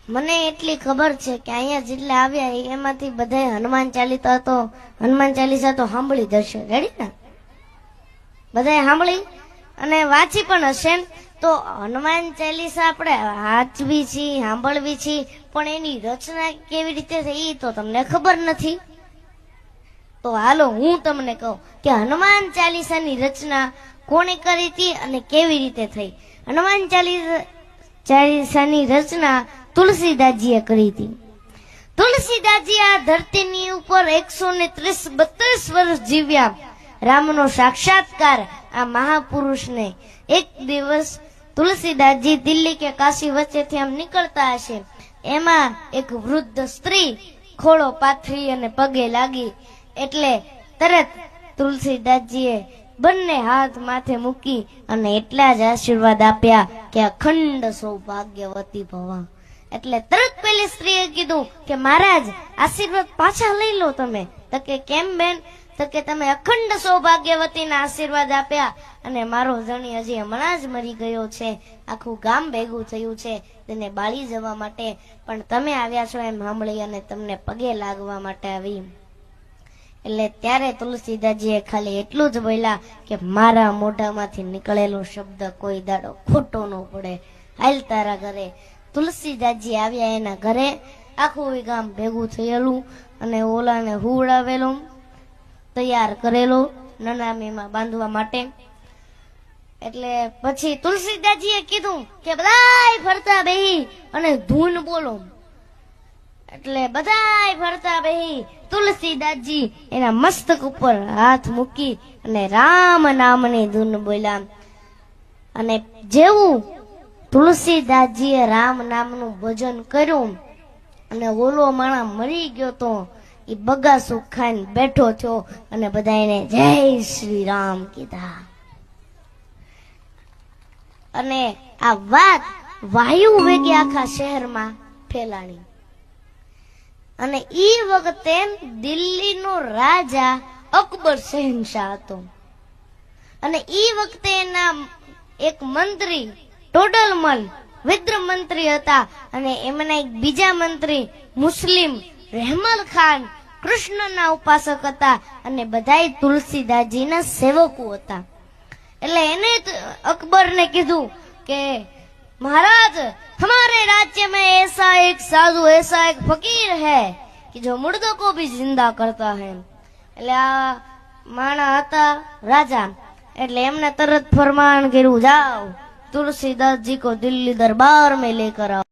મને એટલી ખબર છે કે અહીંયા જેટલા આવ્યા એમાંથી બધા હનુમાન ચાલીસા તો સાંભળી જ હશે. રેડી ને? બધાએ સાંભળી અને વાંચી પણ હશે ને? તો હનુમાન ચાલીસા આપણે વાંચવી છીએ, સાંભળવી છીએ, પણ એની રચના કેવી રીતે થઈ તો તમને ખબર નથી. તો હાલો હું તમને કહું કે હનુમાન ચાલીસાની રચના કોણે કરી હતી અને કેવી રીતે થઈ. હનુમાન ચાલીસાની રચના તુલસીદાસજીએ કરી હતી. તુલસીદાસજી આ ધરતીની ઉપર 132 વર્ષ જીવ્યા. રામનો સાક્ષાત્કાર આ મહાપુરુષને એક દિવસ તુલસીદાસજી દિલ્હી કે કાશી વચ્ચેથી આમ નીકળતા હશે, એમાં એક વૃદ્ધ સ્ત્રી ખોળો પાથરી અને પગે લાગી. એટલે તરત તુલસીદાસજીએ બંને હાથ માથે મૂકી અને એટલા જ આશીર્વાદ આપ્યા કે અખંડ સૌભાગ્યવતી ભવા. એટલે તરત પેલી સ્ત્રીએ કીધું કે મહારાજ આશીર્વાદ પાછા લઈ લો તમે. તો કે કેમ બેન? તો કે તમે અખંડ સૌભાગ્યવતીના આશીર્વાદ આપ્યા અને મારો ધણી હજી હમણાં જ મરી ગયો છે, આખું ગામ ભેગું થયું છે તેને બાળી જવા માટે, પણ તમે આવ્યા છો એમ સાંભળી અને તમને પગે લાગવા માટે આવી. એટલે ત્યારે તુલસીદાસજીએ ખાલી એટલું જ બોલ્યા કે મારા મોઢામાંથી નીકળેલો શબ્દ કોઈ દાડો ખોટો ન પડે, હાલ તારા ઘરે. તુલસીદાસજી આવ્યા એના ઘરે, આખું ગામ ભેગું થયેલું અને ઓલાને હુવડાવેલું, તૈયાર કરેલો નનામીમાં બાંધવા માટે. એટલે પછી તુલસીદાસજીએ કીધું કે બધાય ફરતા બેહી અને ધૂન બોલો. એટલે બધાય ફરતા બેહી તુલસીદાસજી એના મસ્તક ઉપર હાથ મૂકી અને રામ નામની ધૂન બોલ્યા. અને જેવું તુલસીદાસજીએ રામ નામનું ભજન કર્યું અને ઓલો માણા મરી ગયો તો એ બગાસું ખાઈને બેઠો થયો અને બધાને જય શ્રી રામ કીધા. અને આ વાત વાયુ વેગે આખા શહેરમાં ફેલાણી. અને ઈ વખતે દિલ્હીનો રાજા અકબર શહેનશાહ હતો. અને ઈ વખતે એના એક મંત્રી ટોડરમલ વિદ્ર મંત્રી હતા અને એમના એક બીજા મંત્રી મુસ્લિમ રહેમલ ખાન કૃષ્ણના ઉપાસક હતા અને બધાય તુલસીદાસજીના સેવકો હતા. એટલે એને અકબરને કીધું કે महाराज हमारे राज्य में ऐसा एक साधु ऐसा एक फकीर है कि जो मुर्दों को भी जिंदा करता है. એટલે આ માણા હતા રાજા, એટલે એમને તરત ફરમાન કર્યું, જાઓ तुलसीदास जी को दिल्ली दरबार में लेकर आओ.